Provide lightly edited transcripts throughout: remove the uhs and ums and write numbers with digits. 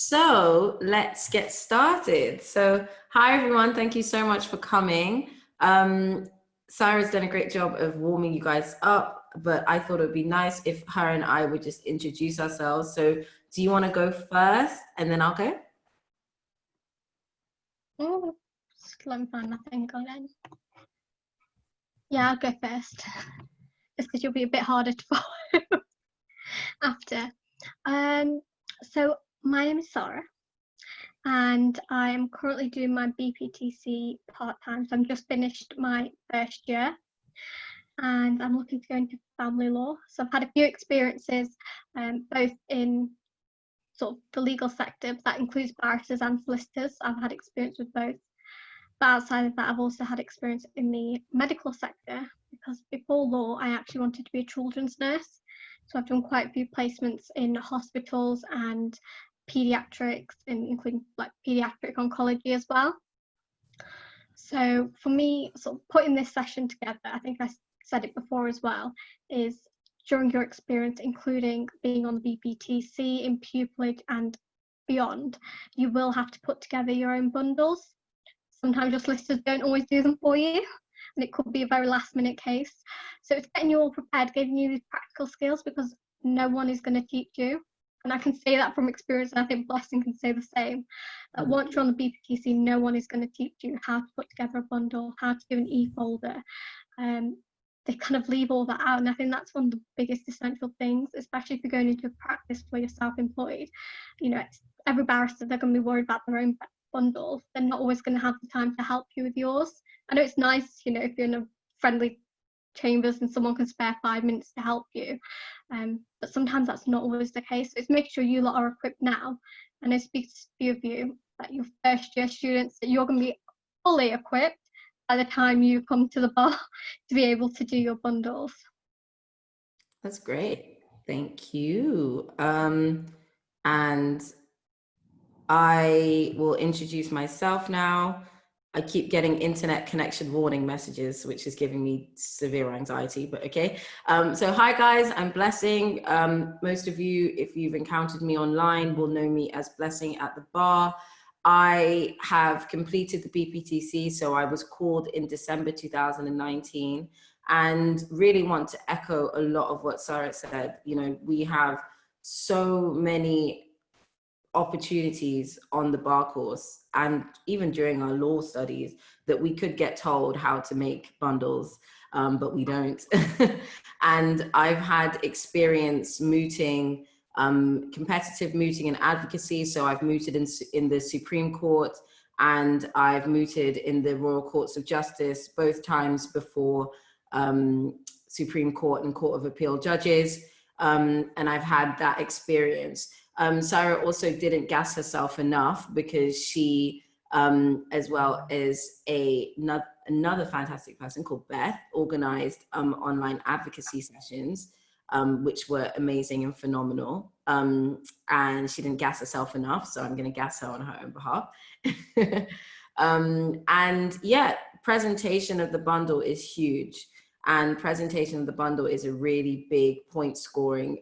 So let's get started. So hi everyone, thank you so much for coming. Saira's done a great job of warming you guys up, but I thought it would be nice if her and I would just introduce ourselves. So do you want to go first and then I'll go? Oh, let me find my thing again. Yeah, I'll go first. Just because you'll be a bit harder to follow after. So my name is Saira, and I am currently doing my BPTC part-time. So I'm just finished my first year, and I'm looking to go into family law. So I've had a few experiences, both in sort of the legal sector, that includes barristers and solicitors. I've had experience with both. But outside of that, I've also had experience in the medical sector, because before law, I actually wanted to be a children's nurse. So I've done quite a few placements in hospitals and pediatrics, including like pediatric oncology as well. So for me, sort of putting this session together, I think I said it before as well, is during your experience, including being on the BPTC, in pupillage and beyond, you will have to put together your own bundles. Sometimes your solicitors don't always do them for you, and it could be a very last minute case. So it's getting you all prepared, giving you these practical skills, because no one is going to teach you. And I can say that from experience, and I think Blessing can say the same, that once you're on the BPTC, no one is going to teach you how to put together a bundle, how to do an e-folder. They kind of leave all that out, and I think that's one of the biggest essential things, especially if you're going into a practice where you're self-employed. You know, every barrister, they're going to be worried about their own bundles. They're not always going to have the time to help you with yours. I know it's nice, you know, if you're in a friendly chambers and someone can spare 5 minutes to help you, but sometimes that's not always the case. So it's making sure you lot are equipped now, and I speak to a few of you, that your first year students, that you're going to be fully equipped by the time you come to the bar to be able to do your bundles. That's great, thank you. And I will introduce myself now. I keep getting internet connection warning messages, which is giving me severe anxiety, but okay. So hi guys, I'm Blessing. Most of you, if you've encountered me online, will know me as Blessing at the bar. I have completed the BPTC, so I was called in December 2019, and really want to echo a lot of what Saira said. You know, we have so many opportunities on the bar course and even during our law studies that we could get told how to make bundles, but we don't. And I've had experience mooting, competitive mooting and advocacy. So I've mooted in the Supreme Court, and I've mooted in the Royal Courts of Justice, both times before Supreme Court and Court of Appeal judges. And I've had that experience. Saira also didn't gas herself enough, because she, as well as another fantastic person called Beth, organized online advocacy sessions, which were amazing and phenomenal. And she didn't gas herself enough, so I'm going to gas her on her own behalf. And yeah, presentation of the bundle is huge. And presentation of the bundle is a really big point scoring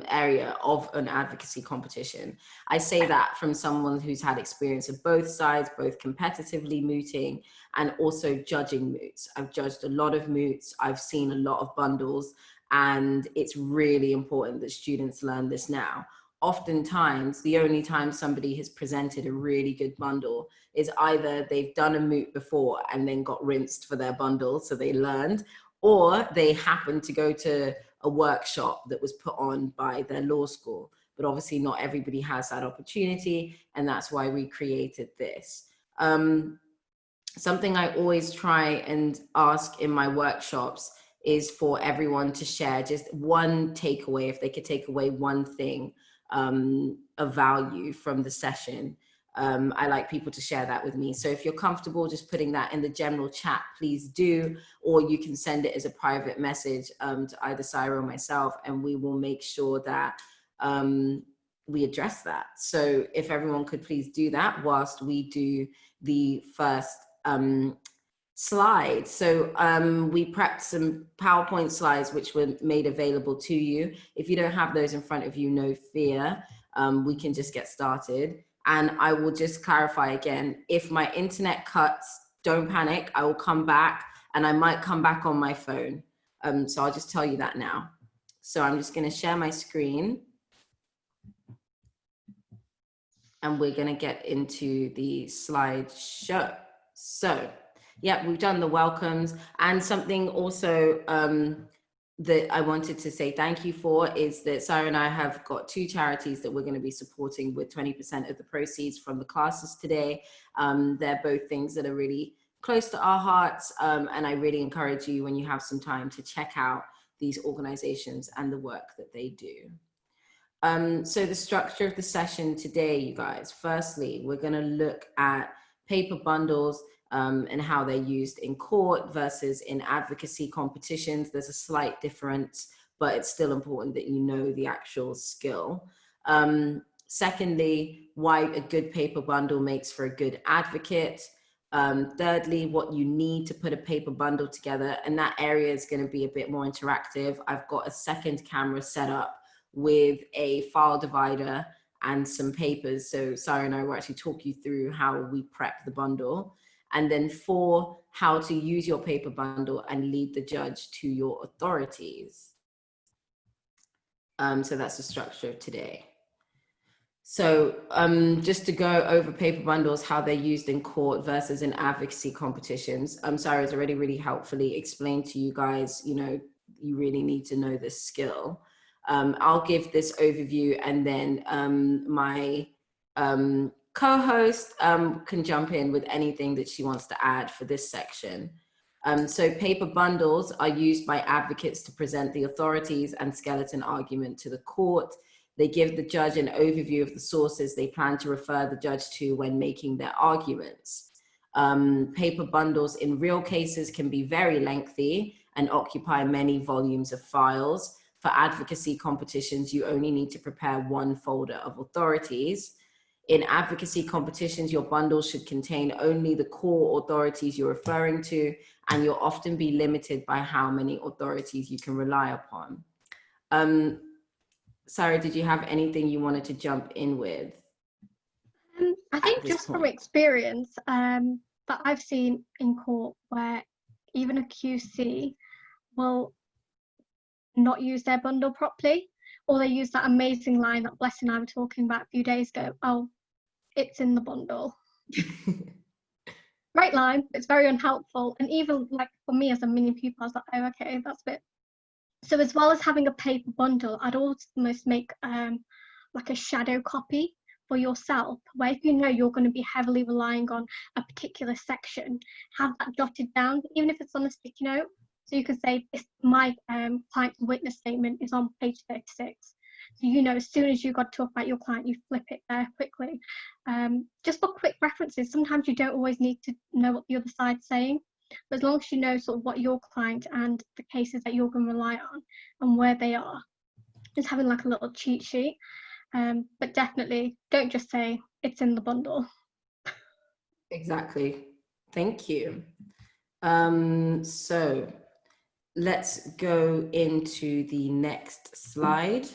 area of an advocacy competition. I say that from someone who's had experience of both sides, both competitively mooting and also judging moots. I've judged a lot of moots, I've seen a lot of bundles, and it's really important that students learn this now. Oftentimes, the only time somebody has presented a really good bundle is either they've done a moot before and then got rinsed for their bundle, so they learned, or they happened to go to a workshop that was put on by their law school. But obviously not everybody has that opportunity, and that's why we created this. Something I always try and ask in my workshops is for everyone to share just one takeaway, if they could take away one thing of value from the session. I like people to share that with me. So if you're comfortable just putting that in the general chat, please do, or you can send it as a private message to either Saira or myself, and we will make sure that we address that. So if everyone could please do that whilst we do the first slides. So we prepped some PowerPoint slides which were made available to you. If you don't have those in front of you, no fear. we can just get started. And I will just clarify again, if my internet cuts, don't panic, I will come back, and I might come back on my phone. So I'll just tell you that now. So I'm just going to share my screen, and we're going to get into the slideshow. So yeah, we've done the welcomes, and something also that I wanted to say thank you for is that Saira and I have got 2 charities that we're going to be supporting with 20% of the proceeds from the classes today. They're both things that are really close to our hearts, and I really encourage you, when you have some time, to check out these organizations and the work that they do. So the structure of the session today, you guys, firstly, we're going to look at paper bundles and how they're used in court versus in advocacy competitions. There's a slight difference, but it's still important that you know the actual skill. Secondly, why a good paper bundle makes for a good advocate. Thirdly, what you need to put a paper bundle together, and that area is going to be a bit more interactive. I've got a second camera set up with a file divider and some papers. So Saira and I will actually talk you through how we prep the bundle. And then 4, how to use your paper bundle and lead the judge to your authorities. So that's the structure of today. So just to go over paper bundles, how they're used in court versus in advocacy competitions. Saira has already really helpfully explained to you guys, you know, you really need to know this skill. I'll give this overview, and then my co-host can jump in with anything that she wants to add for this section. So paper bundles are used by advocates to present the authorities and skeleton argument to the court. They give the judge an overview of the sources they plan to refer the judge to when making their arguments. Paper bundles in real cases can be very lengthy and occupy many volumes of files. For advocacy competitions, you only need to prepare 1 folder of authorities. In advocacy competitions, your bundle should contain only the core authorities you're referring to, and you'll often be limited by how many authorities you can rely upon. Saira, did you have anything you wanted to jump in with? I think just from experience that I've seen in court, where even a QC will not use their bundle properly, or they use that amazing line that Blessing and I were talking about a few days ago. Oh, it's in the bundle. Great line. It's very unhelpful. And even like for me as a mini pupil, I was like, oh, okay, that's a bit. So as well as having a paper bundle, I'd almost make like a shadow copy for yourself, where if you know you're going to be heavily relying on a particular section, have that jotted down, even if it's on a sticky note. So you can say, my client's witness statement is on page 36. So you know, as soon as you got to talk about your client, you flip it there quickly. Just for quick references, sometimes you don't always need to know what the other side's saying, but as long as you know sort of what your client and the cases that you're going to rely on and where they are, just having like a little cheat sheet. But definitely don't just say it's in the bundle. Exactly. Thank you. So let's go into the next slide.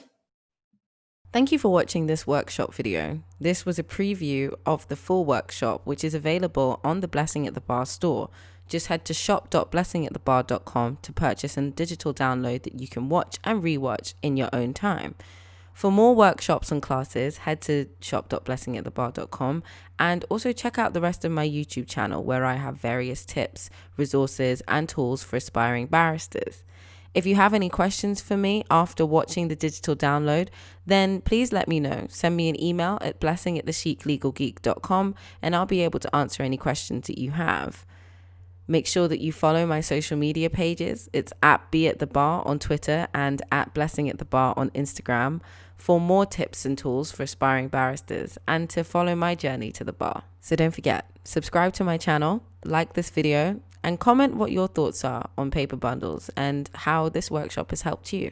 Thank you for watching this workshop video. This was a preview of the full workshop, which is available on the Blessing at the Bar store. Just head to shop.blessingatthebar.com to purchase a digital download that you can watch and rewatch in your own time. For more workshops and classes, head to shop.blessingatthebar.com, and also check out the rest of my YouTube channel, where I have various tips, resources, and tools for aspiring barristers. If you have any questions for me after watching the digital download, then please let me know. Send me an email at blessing@thechiclegalgeek.com, and I'll be able to answer any questions that you have. Make sure that you follow my social media pages. It's @BeAtTheBar on Twitter and @BlessingAtTheBar on Instagram for more tips and tools for aspiring barristers and to follow my journey to the bar. So don't forget, subscribe to my channel, like this video, and comment what your thoughts are on paper bundles and how this workshop has helped you.